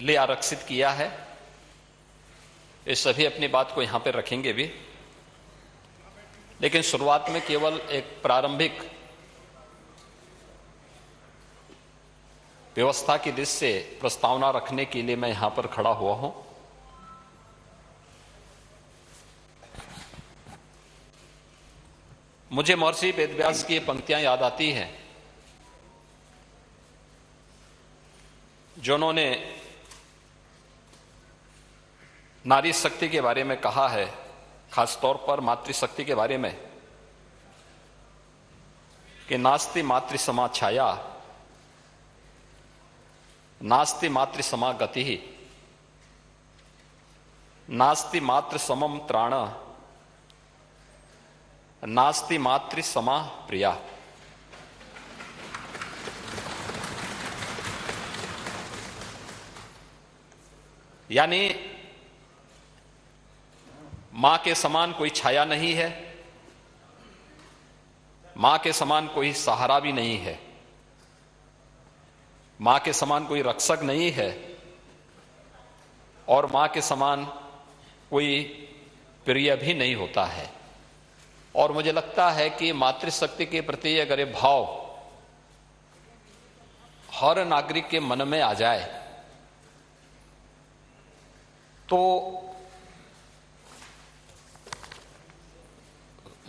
लिए आरक्षित किया है। ये सभी अपनी बात को यहां पर रखेंगे भी, लेकिन शुरुआत में केवल एक प्रारंभिक व्यवस्था की दृष्टि से प्रस्तावना रखने के लिए मैं यहां पर खड़ा हुआ हूं। मुझे महर्षि वेदव्यास की पंक्तियां याद आती हैं, जिन्होंने नारी शक्ति के बारे में कहा है, खासतौर पर मातृशक्ति के बारे में, कि नास्ति मातृ समा छाया, नास्ति मातृ समा गति, नास्ति मातृ समम त्राण, नास्ति मातृ समा प्रिया। यानी मां के समान कोई छाया नहीं है, मां के समान कोई सहारा भी नहीं है, मां के समान कोई रक्षक नहीं है, और मां के समान कोई प्रिय भी नहीं होता है। और मुझे लगता है कि मातृशक्ति के प्रति अगर ये भाव हर नागरिक के मन में आ जाए तो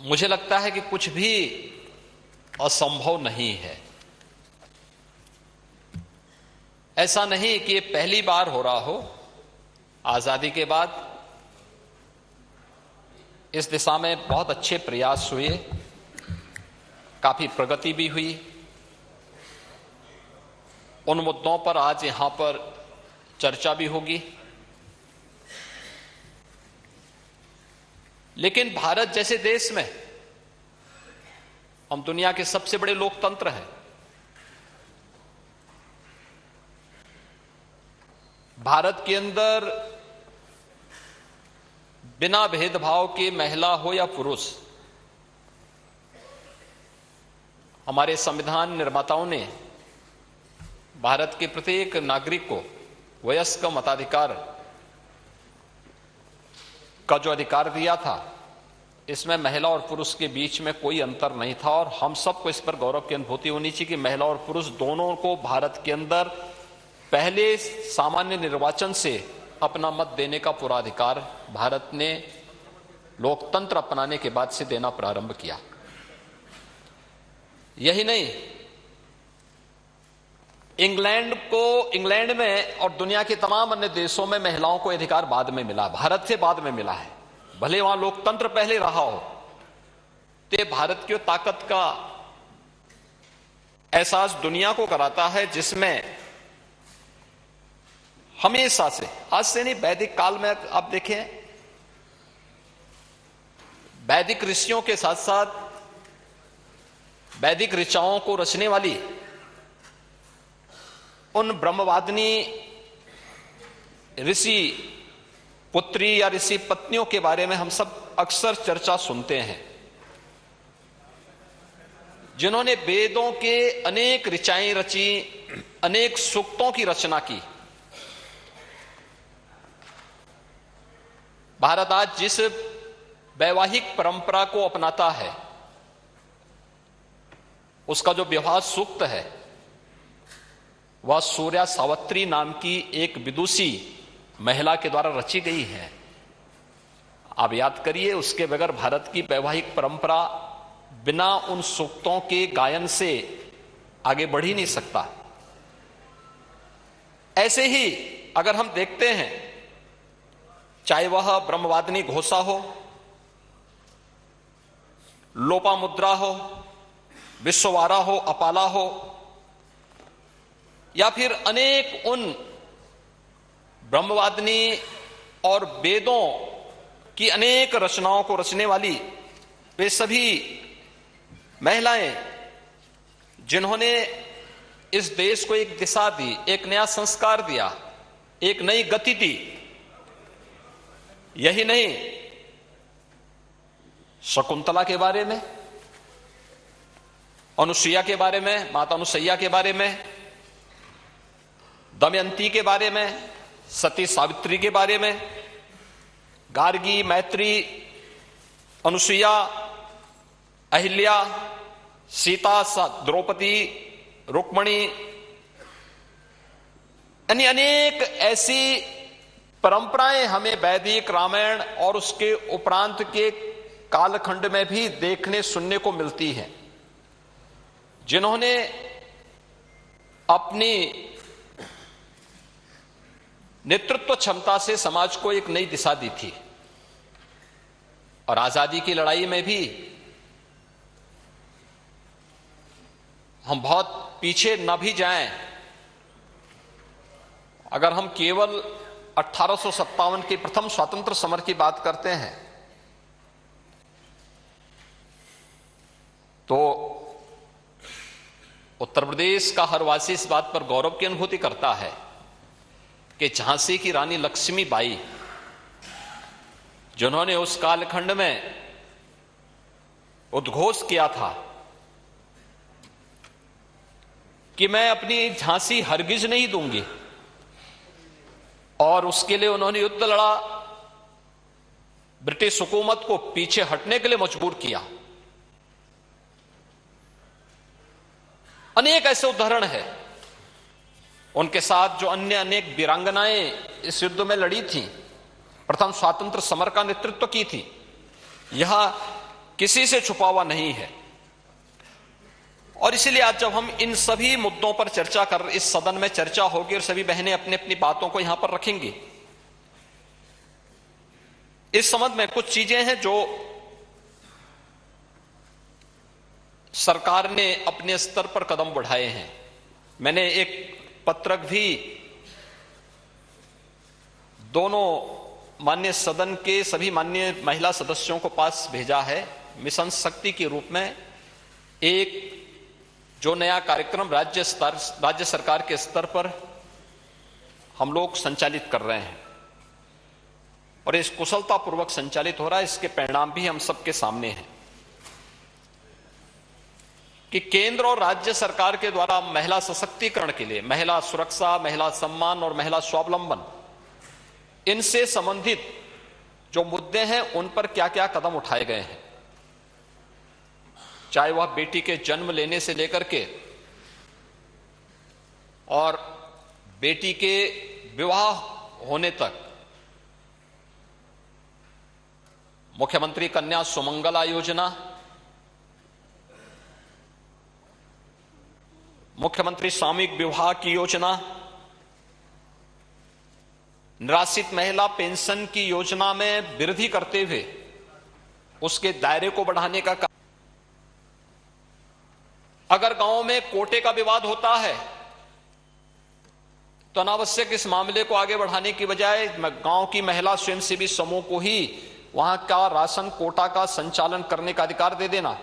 मुझे लगता है कि कुछ भी असंभव नहीं है। ऐसा नहीं कि ये पहली बार हो रहा हो। आजादी के बाद इस दिशा में बहुत अच्छे प्रयास हुए, काफी प्रगति भी हुई। उन मुद्दों पर आज यहां पर चर्चा भी होगी। लेकिन भारत जैसे देश में, हम दुनिया के सबसे बड़े लोकतंत्र हैं, भारत के अंदर बिना भेदभाव के महिला हो या पुरुष, हमारे संविधान निर्माताओं ने भारत के प्रत्येक नागरिक को वयस्क मताधिकार का जो अधिकार दिया था, इसमें महिला और पुरुष के बीच में कोई अंतर नहीं था। और हम सबको इस पर गौरव की अनुभूति होनी चाहिए कि महिला और पुरुष दोनों को भारत के अंदर पहले सामान्य निर्वाचन से अपना मत देने का पूरा अधिकार भारत ने लोकतंत्र अपनाने के बाद से देना प्रारंभ किया। यही नहीं, इंग्लैंड में और दुनिया के तमाम अन्य देशों में महिलाओं को अधिकार बाद में मिला, भारत से बाद में मिला है। भले वहां लोकतंत्र पहले रहा हो, तो भारत की ताकत का एहसास दुनिया को कराता है, जिसमें हमेशा से, आज से नहीं, वैदिक काल में आप देखें, वैदिक ऋषियों के साथ साथ वैदिक ऋचाओं को रचने वाली उन ब्रह्मवादिनी ऋषि पुत्री या ऋषि पत्नियों के बारे में हम सब अक्सर चर्चा सुनते हैं, जिन्होंने वेदों के अनेक ऋचाएं रची, अनेक सूक्तों की रचना की। भारत आज जिस वैवाहिक परंपरा को अपनाता है, उसका जो विवाह सूक्त है, वह सूर्या सावित्री नाम की एक विदुषी महिला के द्वारा रची गई है। आप याद करिए, उसके बगैर भारत की वैवाहिक परंपरा बिना उन सूक्तों के गायन से आगे बढ़ ही नहीं सकता। ऐसे ही अगर हम देखते हैं, चाहे वह ब्रह्मवादिनी घोषा हो, लोपामुद्रा हो, विश्ववारा हो, अपाला हो, या फिर अनेक उन ब्रह्मवादिनी और वेदों की अनेक रचनाओं को रचने वाली वे सभी महिलाएं, जिन्होंने इस देश को एक दिशा दी, एक नया संस्कार दिया, एक नई गति दी। यही नहीं, शकुंतला के बारे में, अनुसुईया के बारे में, माता अनुसुईया के बारे में, दमयंती के बारे में, सती सावित्री के बारे में, गार्गी, मैत्री, अनुसुईया, अहिल्या, सीता, द्रौपदी, रुक्मणी, यानी अनेक ऐसी परंपराएं हमें वैदिक रामायण और उसके उपरांत के कालखंड में भी देखने सुनने को मिलती हैं, जिन्होंने अपनी नेतृत्व क्षमता से समाज को एक नई दिशा दी थी। और आजादी की लड़ाई में भी हम बहुत पीछे न भी जाएं, अगर हम केवल 1857 के प्रथम स्वतंत्र समर की बात करते हैं तो उत्तर प्रदेश का हर वासी इस बात पर गौरव की अनुभूति करता है कि झांसी की रानी लक्ष्मीबाई, जिन्होंने उस कालखंड में उद्घोष किया था कि मैं अपनी झांसी हरगिज नहीं दूंगी, और उसके लिए उन्होंने युद्ध लड़ा, ब्रिटिश हुकूमत को पीछे हटने के लिए मजबूर किया। अनेक ऐसे उदाहरण हैं। उनके साथ जो अन्य अनेक वीरांगनाएं इस युद्ध में लड़ी थीं, प्रथम स्वातंत्र समर का नेतृत्व की थी, यह किसी से छुपा हुआ नहीं है। और इसलिए आज जब हम इन सभी मुद्दों पर चर्चा कर, इस सदन में चर्चा होगी और सभी बहनें अपनी अपनी बातों को यहां पर रखेंगी, इस संबंध में कुछ चीजें हैं जो सरकार ने अपने स्तर पर कदम बढ़ाए हैं। मैंने एक पत्रक भी दोनों माननीय सदन के सभी माननीय महिला सदस्यों को पास भेजा है, मिशन शक्ति के रूप में एक जो नया कार्यक्रम राज्य सरकार के स्तर पर हम लोग संचालित कर रहे हैं, और इस कुशलतापूर्वक संचालित हो रहा है। इसके परिणाम भी हम सबके सामने हैं कि केंद्र और राज्य सरकार के द्वारा महिला सशक्तिकरण के लिए, महिला सुरक्षा, महिला सम्मान और महिला स्वावलंबन, इनसे संबंधित जो मुद्दे हैं उन पर क्या क्या कदम उठाए गए हैं, चाहे वह बेटी के जन्म लेने से लेकर के और बेटी के विवाह होने तक, मुख्यमंत्री कन्या सुमंगला योजना, मुख्यमंत्री सामूहिक विवाह की योजना, निराश्रित महिला पेंशन की योजना में वृद्धि करते हुए उसके दायरे को बढ़ाने का काम। अगर गांव में कोटे का विवाद होता है तो अनावश्यक इस मामले को आगे बढ़ाने की बजाय गांव की महिला स्वयंसेवी समूह को ही वहां का राशन कोटा का संचालन करने का अधिकार दे देना।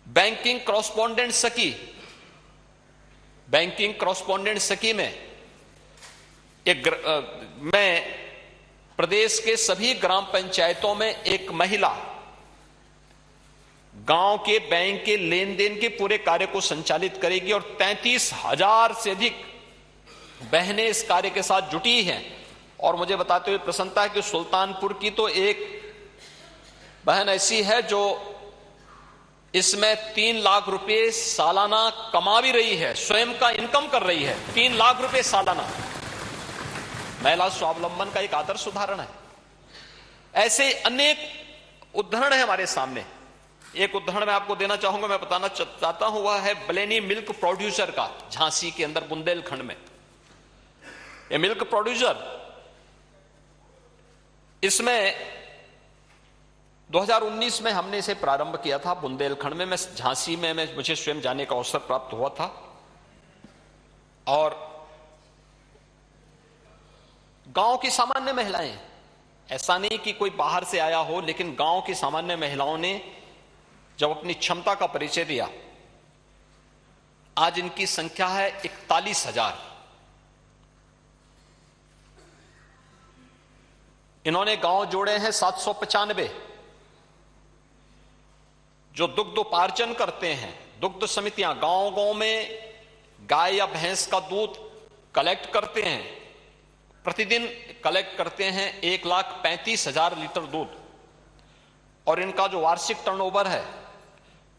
बैंकिंग कॉरस्पॉन्डेंट सखी, बैंकिंग कॉरस्पॉन्डेंट सखी में मैं प्रदेश के सभी ग्राम पंचायतों में एक महिला गांव के बैंक के लेन देन के पूरे कार्य को संचालित करेगी, और 33,000 से अधिक बहनें इस कार्य के साथ जुटी हैं। और मुझे बताते हुए प्रसन्नता है कि सुल्तानपुर की तो एक बहन ऐसी है जो इसमें 3 लाख रुपए सालाना कमा भी रही है, स्वयं का इनकम कर रही है, 3 लाख रुपए सालाना। महिला स्वावलंबन का एक आदर्श उदाहरण है। ऐसे अनेक उदाहरण है हमारे सामने। एक उदाहरण मैं आपको देना चाहूंगा, मैं बताना चाहता हूं, वह है बलेनी मिल्क प्रोड्यूसर का, झांसी के अंदर बुंदेलखंड में। ये मिल्क प्रोड्यूसर, इसमें 2019 में हमने इसे प्रारंभ किया था बुंदेलखंड में। मैं झांसी में मुझे स्वयं जाने का अवसर प्राप्त हुआ था, और गांव की सामान्य महिलाएं, ऐसा नहीं कि कोई बाहर से आया हो, लेकिन गांव की सामान्य महिलाओं ने जब अपनी क्षमता का परिचय दिया, आज इनकी संख्या है 41,000। इन्होंने गांव जोड़े हैं 795 जो दुग्ध उपार्जन करते हैं। दुग्ध समितियां गांव गांव में गाय या भैंस का दूध कलेक्ट करते हैं, प्रतिदिन कलेक्ट करते हैं 1,35,000 लीटर दूध, और इनका जो वार्षिक टर्नओवर है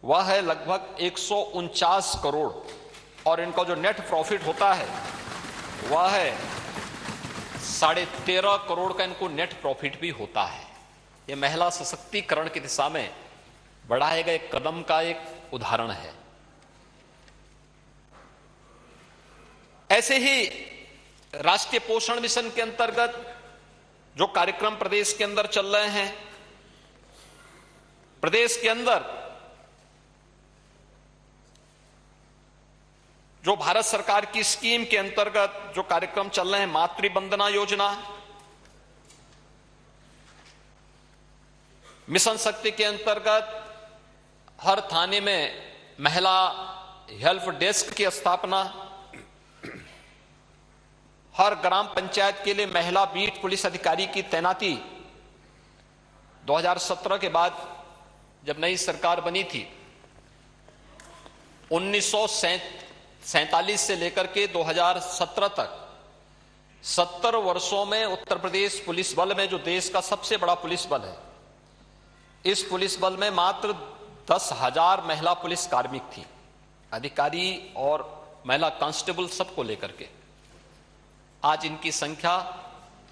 वह है लगभग 149 करोड़, और इनका जो नेट प्रॉफिट होता है वह है 13.5 करोड़ का इनको नेट प्रॉफिट भी होता है। यह महिला सशक्तिकरण की दिशा में बढ़ाए गए कदम का एक उदाहरण है। ऐसे ही राष्ट्रीय पोषण मिशन के अंतर्गत जो कार्यक्रम प्रदेश के अंदर चल रहे हैं, प्रदेश के अंदर जो भारत सरकार की स्कीम के अंतर्गत जो कार्यक्रम चल रहे हैं, मातृ वंदना योजना, मिशन शक्ति के अंतर्गत हर थाने में महिला हेल्प डेस्क की स्थापना, हर ग्राम पंचायत के लिए महिला बीट पुलिस अधिकारी की तैनाती। 2017 के बाद जब नई सरकार बनी थी, 1947 से लेकर के 2017 तक 70 वर्षों में उत्तर प्रदेश पुलिस बल में, जो देश का सबसे बड़ा पुलिस बल है, इस पुलिस बल में मात्र 10,000 महिला पुलिस कार्मिक थी, अधिकारी और महिला कांस्टेबल सबको लेकर के। आज इनकी संख्या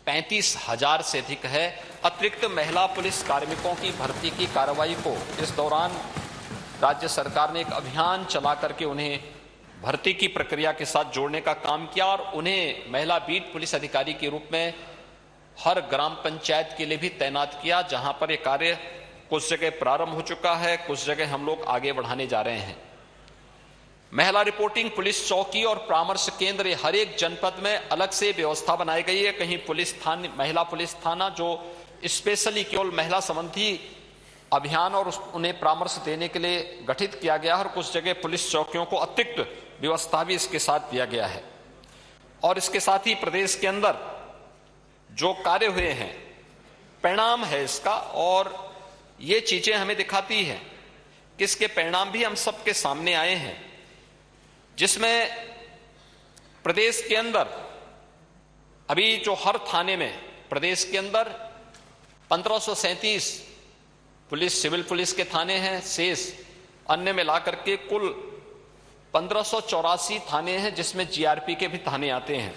35,000 से अधिक है। अतिरिक्त महिला पुलिस कार्मिकों की भर्ती की कार्रवाई को इस दौरान राज्य सरकार ने एक अभियान चला करके उन्हें भर्ती की प्रक्रिया के साथ जोड़ने का काम किया, और उन्हें महिला बीट पुलिस अधिकारी के रूप में हर ग्राम पंचायत के लिए भी तैनात किया, जहां पर यह कार्य कुछ जगह प्रारंभ हो चुका है, कुछ जगह हम लोग आगे बढ़ाने जा रहे हैं। महिला रिपोर्टिंग पुलिस चौकी और परामर्श केंद्र, हर एक जनपद में अलग से व्यवस्था बनाई गई है। कहीं पुलिस थाना, महिला पुलिस थाना जो स्पेशली केवल महिला संबंधी अभियान और उन्हें परामर्श देने के लिए गठित किया गया है, और कुछ जगह पुलिस चौकियों को अतिरिक्त व्यवस्था भी इसके साथ दिया गया है। और इसके साथ ही प्रदेश के अंदर जो कार्य हुए हैं, परिणाम है इसका, और ये चीजें हमें दिखाती है कि इसके परिणाम भी हम सबके सामने आए हैं, जिसमें प्रदेश के अंदर अभी जो हर थाने में प्रदेश के अंदर 1537 पुलिस सिविल पुलिस के थाने हैं, शेष अन्य मिला करके कुल 1584 थाने हैं, जिसमें जीआरपी के भी थाने आते हैं।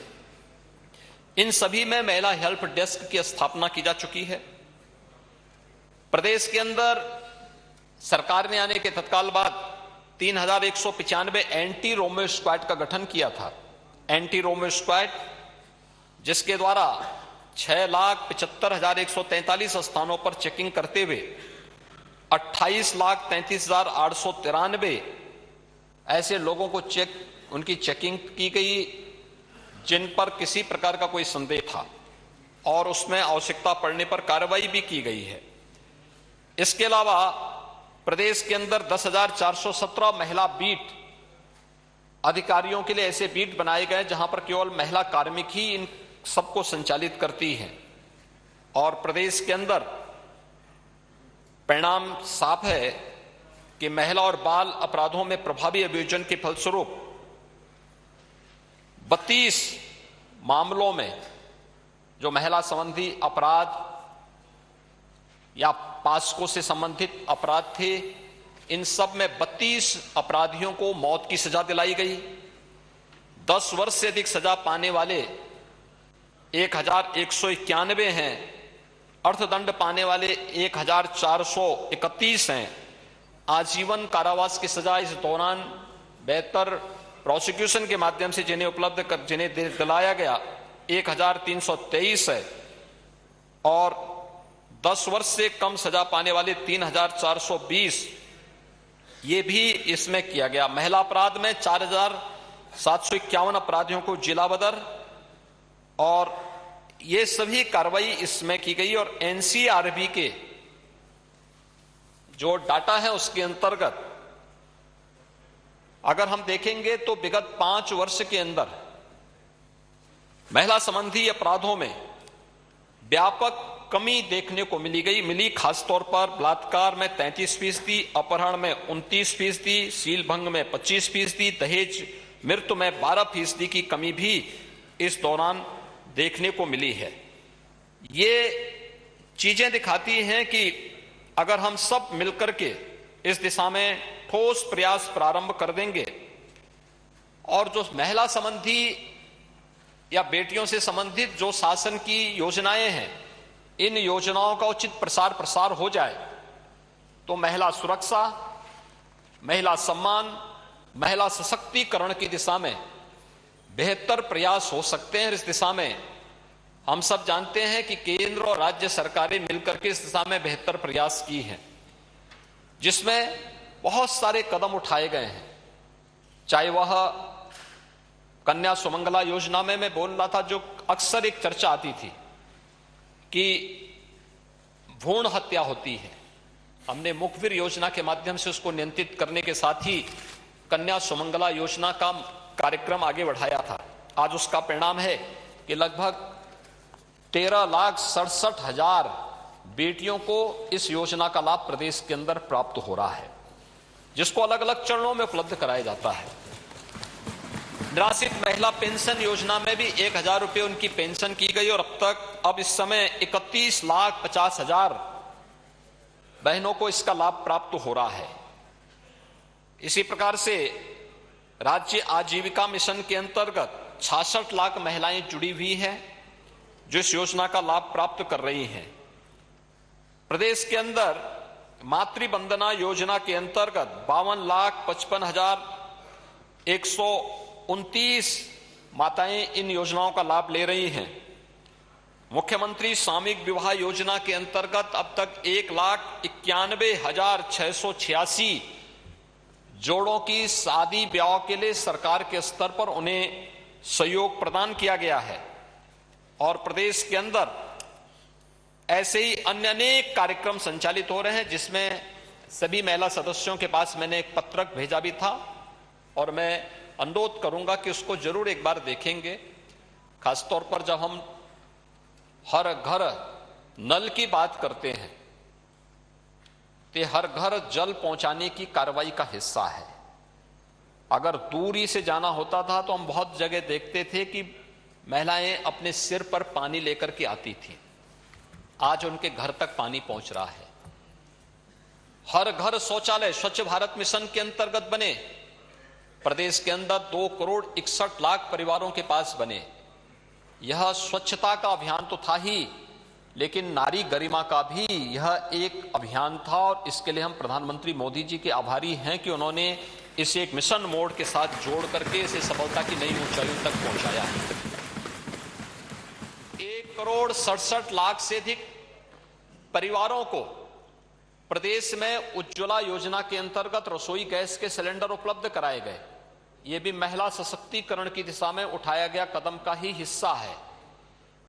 इन सभी में महिला हेल्प डेस्क की स्थापना की जा चुकी है। प्रदेश के अंदर सरकार ने आने के तत्काल बाद 3,195 एंटी रोमियो स्क्वाड का गठन किया था। एंटी रोमियो स्क्वाड, जिसके द्वारा 6,75,143 स्थानों पर चेकिंग करते हुए 28,33,893 ऐसे लोगों को उनकी चेकिंग की गई जिन पर किसी प्रकार का कोई संदेह था, और उसमें आवश्यकता पड़ने पर कार्रवाई भी की गई है। इसके अलावा प्रदेश के अंदर 10,417 महिला बीट अधिकारियों के लिए ऐसे बीट बनाए गए जहां पर केवल महिला कार्मिक ही इन सबको संचालित करती हैं, और प्रदेश के अंदर परिणाम साफ है कि महिला और बाल अपराधों में प्रभावी अभियोजन के फलस्वरूप 32 मामलों में जो महिला संबंधी अपराध या पास्को से संबंधित अपराध थे, इन सब में 32 अपराधियों को मौत की सजा दिलाई गई। 10 वर्ष से अधिक सजा पाने वाले 1,191 हैं, अर्थदंड पाने वाले 1,431 हैं। आजीवन कारावास की सजा इस दौरान बेहतर प्रोसिक्यूशन के माध्यम से जिन्हें दिलाया गया 1,323 है, और 10 वर्ष से कम सजा पाने वाले 3,420 ये भी इसमें किया गया। महिला अपराध में 4,751 अपराधियों को जिला बदर, और ये सभी कार्रवाई इसमें की गई। और एनसीआरबी के जो डाटा है उसके अंतर्गत अगर हम देखेंगे तो विगत 5 वर्ष के अंदर महिला संबंधी अपराधों में व्यापक कमी देखने को मिली। खासतौर पर बलात्कार में 33%, अपहरण में 29%, सील भंग में 25%, दहेज मृत्यु में 12% की कमी भी इस दौरान देखने को मिली है। ये चीजें दिखाती हैं कि अगर हम सब मिलकर के इस दिशा में ठोस प्रयास प्रारंभ कर देंगे और जो महिला संबंधी या बेटियों से संबंधित जो शासन की योजनाएं हैं, इन योजनाओं का उचित प्रसार प्रसार हो जाए तो महिला सुरक्षा, महिला सम्मान, महिला सशक्तिकरण की दिशा में बेहतर प्रयास हो सकते हैं। इस दिशा में हम सब जानते हैं कि केंद्र और राज्य सरकारें मिलकर के इस दिशा में बेहतर प्रयास की हैं, जिसमें बहुत सारे कदम उठाए गए हैं। चाहे वह कन्या सुमंगला योजना में मैं बोल रहा था, जो अक्सर एक चर्चा आती थी कि भ्रूण हत्या होती है, हमने मुखबिर योजना के माध्यम से उसको नियंत्रित करने के साथ ही कन्या सुमंगला योजना का कार्यक्रम आगे बढ़ाया था। आज उसका परिणाम है कि लगभग 13,67,000 बेटियों को इस योजना का लाभ प्रदेश के अंदर प्राप्त हो रहा है, जिसको अलग अलग चरणों में उपलब्ध कराया जाता है। निराश्रित महिला पेंशन योजना में भी 1,000 रुपये उनकी पेंशन की गई और अब इस समय 31,50,000 बहनों को इसका लाभ प्राप्त हो रहा है। इसी प्रकार से राज्य आजीविका मिशन के अंतर्गत 66 लाख महिलाएं जुड़ी हुई हैं जो इस योजना का लाभ प्राप्त कर रही हैं। प्रदेश के अंदर मातृवंदना योजना के अंतर्गत 52,55,129 माताएं इन योजनाओं का लाभ ले रही हैं। मुख्यमंत्री सामूहिक विवाह योजना के अंतर्गत अब तक 1,91,686 जोड़ों की शादी ब्याह के लिए सरकार के स्तर पर उन्हें सहयोग प्रदान किया गया है और प्रदेश के अंदर ऐसे ही अन्य अनेक कार्यक्रम संचालित हो रहे हैं, जिसमें सभी महिला सदस्यों के पास मैंने एक पत्रक भेजा भी था और मैं अनुरोध करूंगा कि उसको जरूर एक बार देखेंगे। खासतौर पर जब हम हर घर नल की बात करते हैं तो हर घर जल पहुंचाने की कार्रवाई का हिस्सा है। अगर दूरी से जाना होता था तो हम बहुत जगह देखते थे कि महिलाएं अपने सिर पर पानी लेकर के आती थी। आज उनके घर तक पानी पहुंच रहा है। हर घर शौचालय स्वच्छ भारत मिशन के अंतर्गत बने। प्रदेश के अंदर 2,61,00,000 परिवारों के पास बने। यह स्वच्छता का अभियान तो था ही, लेकिन नारी गरिमा का भी यह एक अभियान था और इसके लिए हम प्रधानमंत्री मोदी जी के आभारी हैं कि उन्होंने इसे एक मिशन मोड के साथ जोड़ करके इसे सफलता की नई ऊंचाइयों तक पहुंचाया है। 1,67,00,000 से अधिक परिवारों को प्रदेश में उज्ज्वला योजना के अंतर्गत रसोई गैस के सिलेंडर उपलब्ध कराए गए। ये भी महिला सशक्तिकरण की दिशा में उठाया गया कदम का ही हिस्सा है।